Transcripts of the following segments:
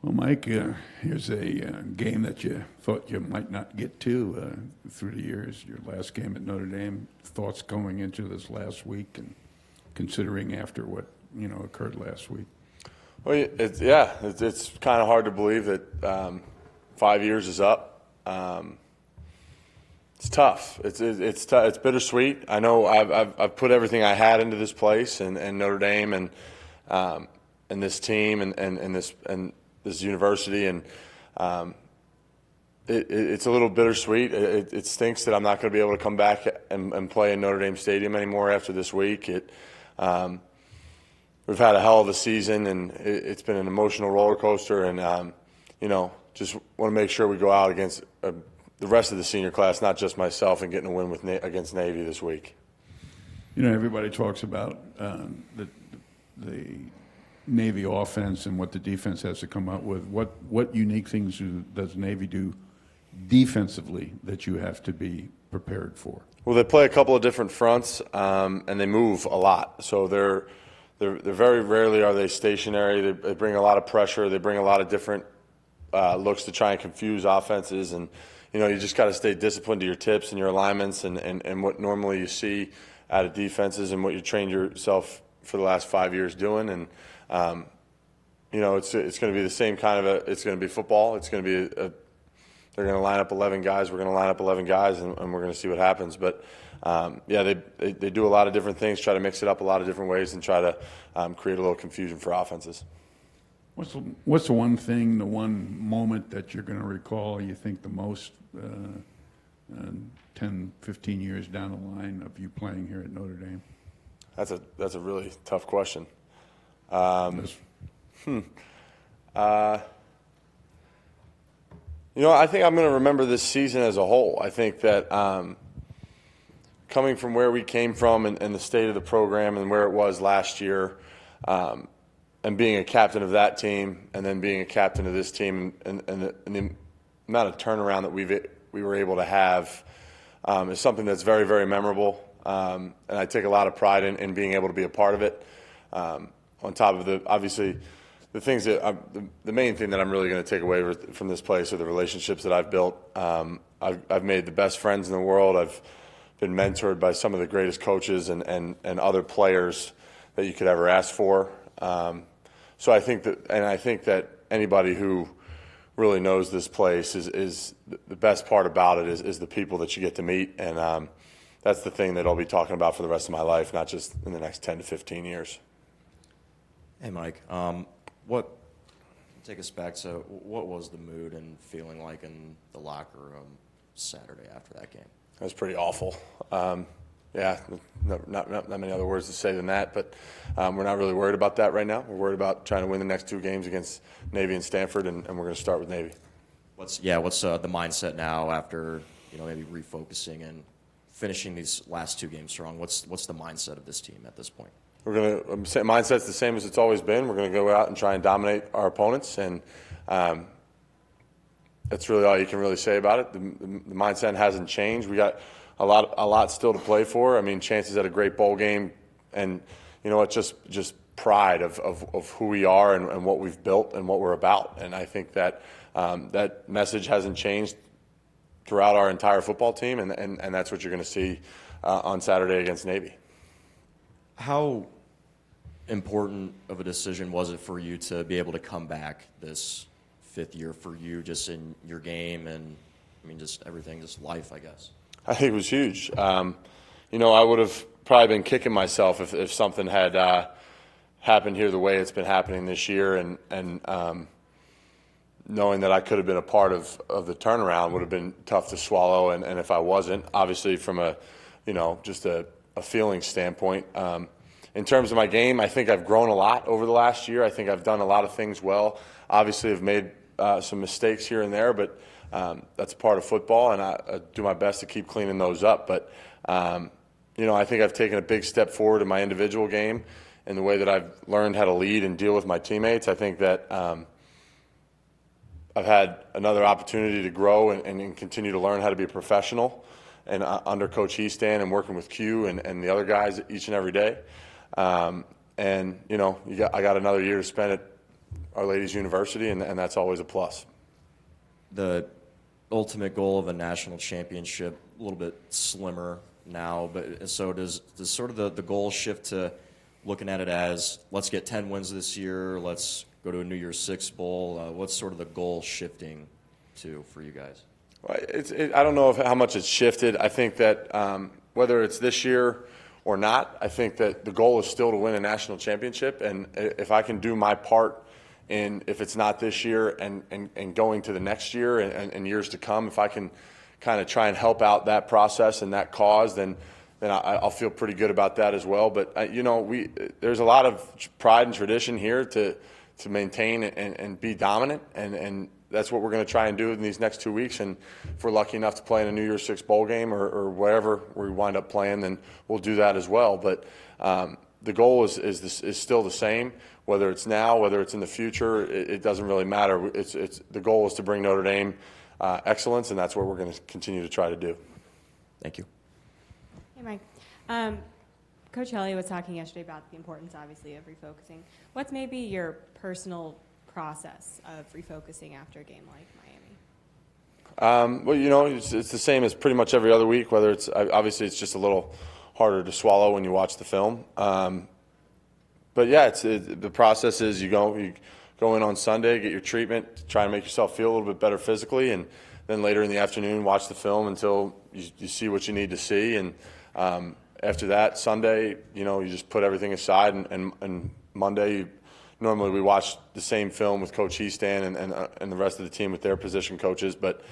Well, Mike, here's a game that you thought you might not get to through the years. Your last game at Notre Dame. Thoughts going into this last week, and considering after what occurred last week. Well, it's kind of hard to believe that 5 years is up. It's tough. It's tough. It's bittersweet. I know I've put everything I had into this place and Notre Dame and this team and this university, and it's a little bittersweet. It stinks that I'm not going to be able to come back and play in Notre Dame Stadium anymore after this week. We've had a hell of a season, and it's been an emotional roller coaster, and just want to make sure we go out against the rest of the senior class, not just myself, and getting a win against Navy this week. Everybody talks about the Navy offense and what the defense has to come out with. What unique things does Navy do defensively that you have to be prepared for? Well, they play a couple of different fronts, and they move a lot. So they're very rarely are they stationary. They bring a lot of pressure. They bring a lot of different looks to try and confuse offenses, and you just got to stay disciplined to your tips and your alignments and what normally you see out of defenses and what you trained yourself for the last 5 years doing. And it's going to be the same kind of it's going to be football. It's going to be they're going to line up 11 guys. We're going to line up 11 guys, and we're going to see what happens. But they do a lot of different things, try to mix it up a lot of different ways, and try to create a little confusion for offenses. What's the one thing, the one moment that you're going to recall you think the most 10, 15 years down the line of you playing here at Notre Dame? That's a really tough question. I think I'm going to remember this season as a whole. I think that coming from where we came from and the state of the program and where it was last year, and being a captain of that team, and then being a captain of this team, and the amount of turnaround that we were able to have is something that's very, very memorable. And I take a lot of pride in being able to be a part of it. On top of obviously, the things that the main thing that I'm really going to take away from this place are the relationships that I've built. I've made the best friends in the world. I've been mentored by some of the greatest coaches and other players that you could ever ask for. So I think that anybody who really knows this place is the best part about it is the people that you get to meet, and that's the thing that I'll be talking about for the rest of my life, not just in the next 10 to 15 years. Hey, Mike, take us back to what was the mood and feeling like in the locker room Saturday after that game? It was pretty awful. Not many other words to say than that, but we're not really worried about that right now. We're worried about trying to win the next two games against Navy and Stanford, and we're going to start with Navy. What's the mindset now after maybe refocusing and finishing these last two games strong? What's the mindset of this team at this point? Mindset's the same as it's always been. We're going to go out and try and dominate our opponents, and that's really all you can really say about it. The mindset hasn't changed. We got a lot still to play for. I mean, chances at a great bowl game, and just pride of who we are and what we've built and what we're about. And I think that that message hasn't changed throughout our entire football team, and that's what you're going to see on Saturday against Navy. How important of a decision was it for you to be able to come back this fifth year for you, just in your game and just everything, just life, I guess? I think it was huge. I would have probably been kicking myself if something had happened here the way it's been happening this year, and knowing that I could have been a part of the turnaround would have been tough to swallow. And if I wasn't, obviously from a feeling standpoint. In terms of my game, I think I've grown a lot over the last year. I think I've done a lot of things well. Obviously, I've made some mistakes here and there, but that's part of football, and I do my best to keep cleaning those up. But, I think I've taken a big step forward in my individual game in the way that I've learned how to lead and deal with my teammates. I think that I've had another opportunity to grow and continue to learn how to be a professional and under Coach Heastan and working with Q and the other guys each and every day. I got another year to spend it Our Ladies University, and that's always a plus. The ultimate goal of a national championship, a little bit slimmer now, but so does sort of the goal shift to looking at it as, let's get 10 wins this year, let's go to a New Year's Six bowl? What's sort of the goal shifting to for you guys? I don't know how much it's shifted. I think that whether it's this year or not, I think that the goal is still to win a national championship. And if I can do my part in, if it's not this year and going to the next year and years to come, if I can kind of try and help out that process and that cause, then I'll feel pretty good about that as well. But, there's a lot of pride and tradition here to maintain and be dominant, and that's what we're going to try and do in these next 2 weeks. And if we're lucky enough to play in a New Year's Six bowl game or wherever we wind up playing, then we'll do that as well. But the goal is still the same, whether it's now, whether it's in the future. It doesn't really matter. It's the goal is to bring Notre Dame excellence, and that's what we're going to continue to try to do. Thank you. Hey, Mike. Coach Elliott was talking yesterday about the importance, obviously, of refocusing. What's maybe your personal process of refocusing after a game like Miami? Well, it's the same as pretty much every other week, whether it's obviously it's just a little harder to swallow when you watch the film. But yeah, the process is you go in on Sunday, get your treatment, try and make yourself feel a little bit better physically, and then later in the afternoon watch the film until you see what you need to see. And after that, Sunday, you just put everything aside, and Monday, normally we watch the same film with Coach Heastan and the rest of the team with their position coaches. But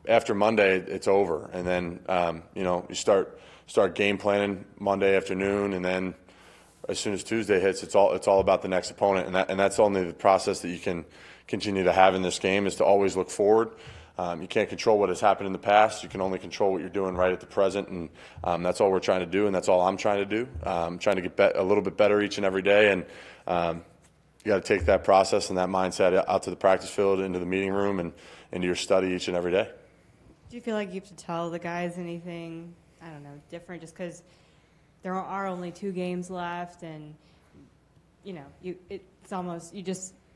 after Monday, it's over, and then you start game planning Monday afternoon, and then as soon as Tuesday hits, it's all about the next opponent, and that's only the process that you can continue to have in this game, is to always look forward. You can't control what has happened in the past. You can only control what you're doing right at the present, and that's all we're trying to do, and that's all I'm trying to do. Trying to get a little bit better each and every day, and you got to take that process and that mindset out to the practice field, into the meeting room, and into your study each and every day. Do you feel like you have to tell the guys anything, I don't know, different, just because there are only 2 games left, and it's almost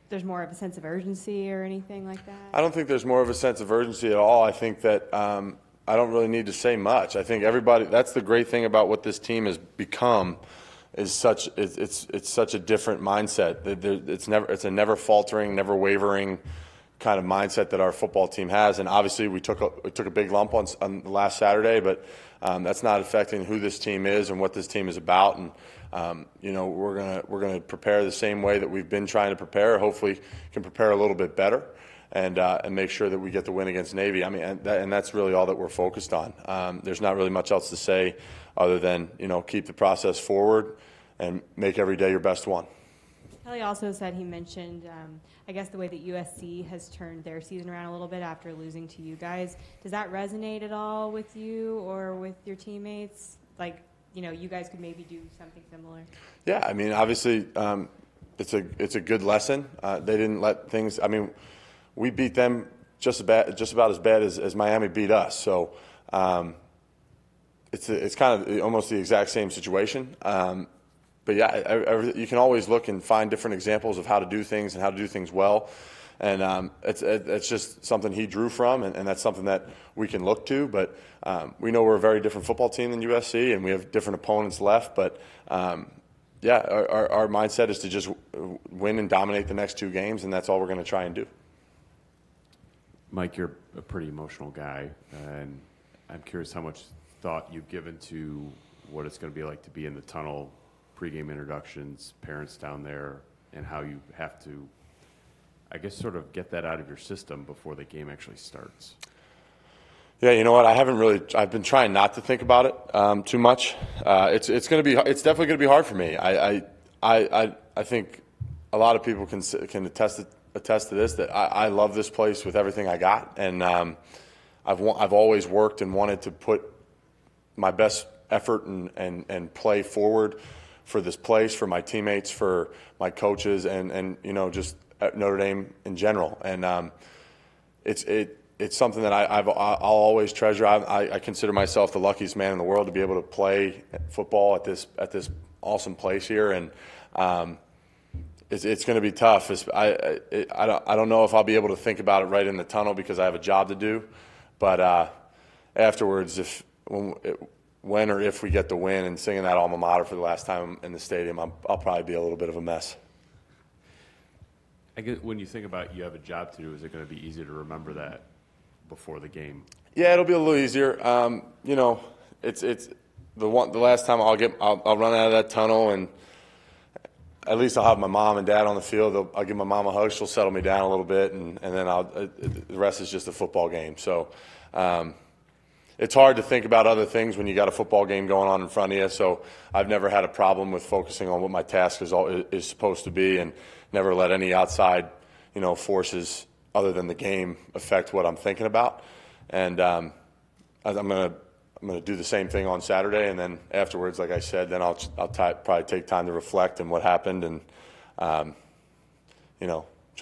there's more of a sense of urgency or anything like that? I don't think there's more of a sense of urgency at all. I think that I don't really need to say much. I think everybody, that's the great thing about what this team has become, is it's such a different mindset. It's a never faltering, never wavering kind of mindset that our football team has. And obviously we took a big lump on last Saturday, but that's not affecting who this team is and what this team is about. And we're gonna prepare the same way that we've been trying to prepare. Hopefully, can prepare a little bit better, and make sure that we get the win against Navy. I mean, and that's really all that we're focused on. There's not really much else to say other than keep the process forward and make every day your best one. Kelly also said, he mentioned, I guess, the way that USC has turned their season around a little bit after losing to you guys. Does that resonate at all with you or with your teammates? Like, you guys could maybe do something similar? Yeah, I mean, obviously, it's a good lesson. They didn't let things. I mean, we beat them just about as bad as Miami beat us. So it's kind of almost the exact same situation. But yeah, you can always look and find different examples of how to do things and how to do things well. And it's just something he drew from, and that's something that we can look to. But we know we're a very different football team than USC, and we have different opponents left. But yeah, our mindset is to just win and dominate the next 2 games, and that's all we're going to try and do. Mike, you're a pretty emotional guy, and I'm curious how much thought you've given to what it's going to be like to be in the tunnel, pregame introductions, parents down there, and how you have to, I guess, sort of get that out of your system before the game actually starts. Yeah, you know what? I've been trying not to think about it too much. It's definitely going to be hard for me. I think a lot of people can attest to this, that I love this place with everything I got, and I've always worked and wanted to put my best effort and play forward for this place, for my teammates, for my coaches, and just at Notre Dame in general. And it's something that I'll always treasure. I consider myself the luckiest man in the world to be able to play football at this awesome place here. And it's going to be tough. I don't know if I'll be able to think about it right in the tunnel because I have a job to do. But afterwards, when or if we get the win and singing that alma mater for the last time in the stadium, I'll probably be a little bit of a mess. I guess when you think about you have a job to do, is it going to be easy to remember that before the game? Yeah, it'll be a little easier. It's the last time I'll run out of that tunnel, and at least I'll have my mom and dad on the field. I'll give my mom a hug. She'll settle me down a little bit, and then the rest is just a football game. So it's hard to think about other things when you got a football game going on in front of you. So I've never had a problem with focusing on what my task is supposed to be, and never let any outside, forces other than the game affect what I'm thinking about. And I'm gonna do the same thing on Saturday, and then afterwards, like I said, then I'll probably take time to reflect on what happened and try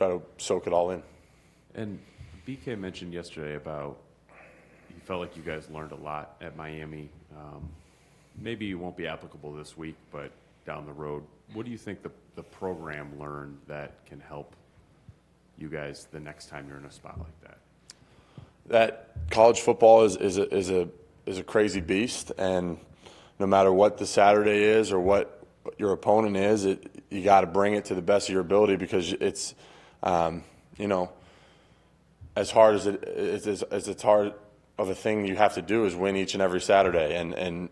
to soak it all in. And BK mentioned yesterday about he felt like you guys learned a lot at Miami. Maybe it won't be applicable this week, but down the road, what do you think the program learned that can help you guys the next time you're in a spot like that? That college football is a crazy beast, and no matter what the Saturday is or what your opponent is, you got to bring it to the best of your ability, because it's as hard as it's hard of a thing you have to do is win each and every Saturday. And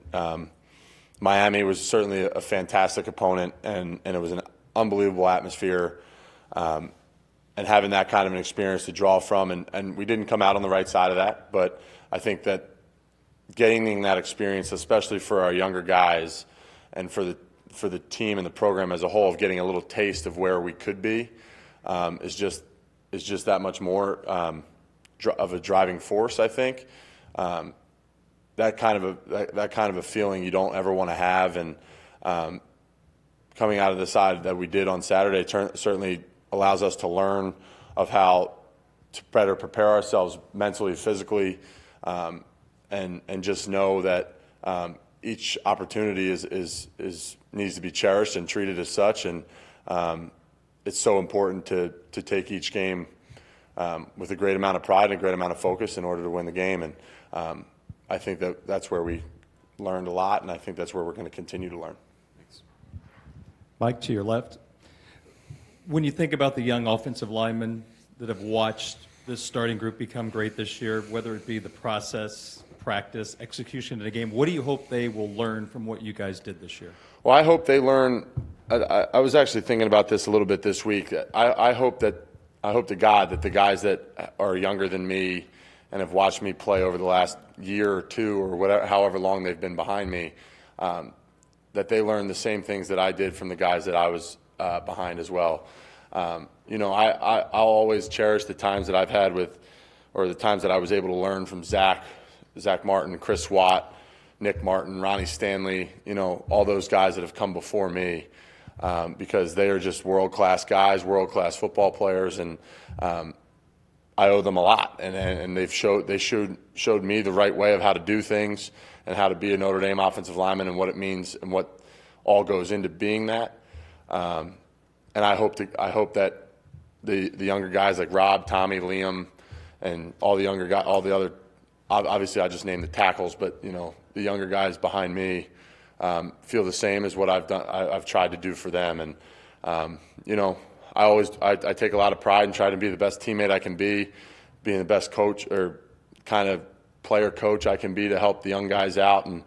Miami was certainly a fantastic opponent, and it was an unbelievable atmosphere. And having that kind of an experience to draw from, and we didn't come out on the right side of that, but I think that gaining that experience, especially for our younger guys and for the team and the program as a whole, of getting a little taste of where we could be, is just that much more of a driving force, I think. That kind of a feeling you don't ever want to have, and coming out of the side that we did on Saturday certainly allows us to learn of how to better prepare ourselves mentally, physically, and just know that each opportunity needs to be cherished and treated as such. And it's so important to take each game with a great amount of pride and a great amount of focus in order to win the game. And I think that's where we learned a lot, and I think that's where we're going to continue to learn. Thanks. Mike, to your left. When you think about the young offensive linemen that have watched this starting group become great this year, whether it be the process, practice, execution of the game, what do you hope they will learn from what you guys did this year? Well, I hope they learn. I was actually thinking about this a little bit this week. I hope to God that the guys that are younger than me and have watched me play over the last year or two or whatever, however long they've been behind me, that they learn the same things that I did from the guys that I was behind as well. I'll always cherish the times that I've had or the times that I was able to learn from Zach Martin, Chris Watt, Nick Martin, Ronnie Stanley, all those guys that have come before me, because they are just world-class guys, world-class football players, and I owe them a lot. And they showed me the right way of how to do things and how to be a Notre Dame offensive lineman and what it means and what all goes into being that. And I hope that the younger guys like Rob, Tommy, Liam, and all the younger guys, all the other, obviously I just named the tackles, but the younger guys behind me feel the same as what I've done. I've tried to do for them, and I take a lot of pride in trying to be the best teammate I can be, being the best coach or kind of player coach I can be to help the young guys out, and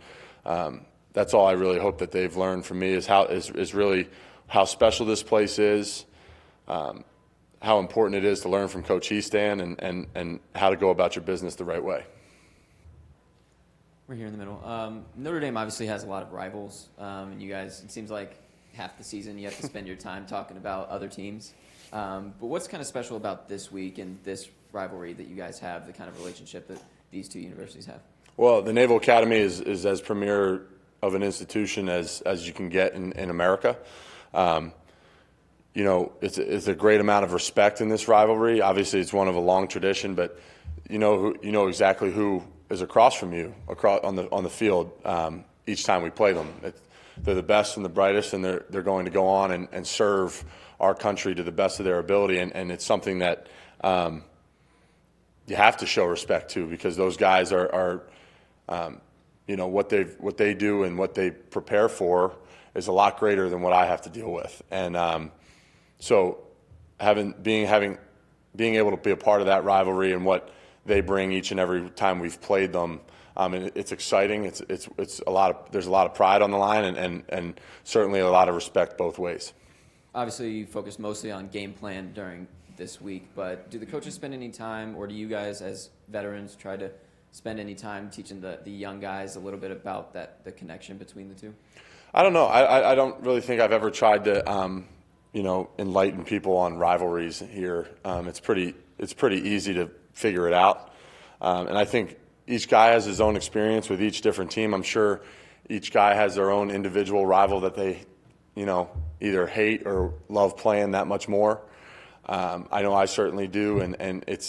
that's all I really hope that they've learned from me is really how special this place is, how important it is to learn from Coach Eastan, and how to go about your business the right way. We're here in the middle. Notre Dame obviously has a lot of rivals, and you guys, it seems like half the season you have to spend your time talking about other teams. But what's kind of special about this week and this rivalry that you guys have, the kind of relationship that these two universities have? Well, the Naval Academy is as premier of an institution as you can get in America. It's a great amount of respect in this rivalry. Obviously, it's one of a long tradition, but you know exactly who is across from you on the field each time we play them. They're the best and the brightest, and they're going to go on and serve our country to the best of their ability, and it's something that you have to show respect to, because those guys are what they do and what they prepare for is a lot greater than what I have to deal with. And so being able to be a part of that rivalry and what they bring each and every time we've played them, and it's exciting. It's there's a lot of pride on the line, and certainly a lot of respect both ways. Obviously, you focus mostly on game plan during this week, but do the coaches spend any time, or do you guys as veterans try to spend any time teaching the young guys a little bit about the connection between the two? I don't know. I don't really think I've ever tried to enlighten people on rivalries here. It's pretty easy to figure it out, and I think each guy has his own experience with each different team. I'm sure each guy has their own individual rival that they either hate or love playing that much more. I know I certainly do, and it's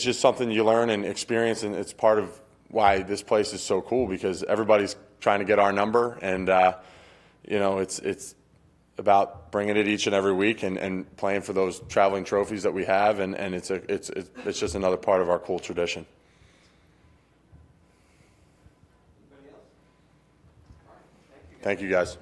just something you learn and experience, and it's part of why this place is so cool, because everybody's trying to get our number, and it's about bringing it each and every week and playing for those traveling trophies that we have, and it's just another part of our cool tradition. Thank you, guys.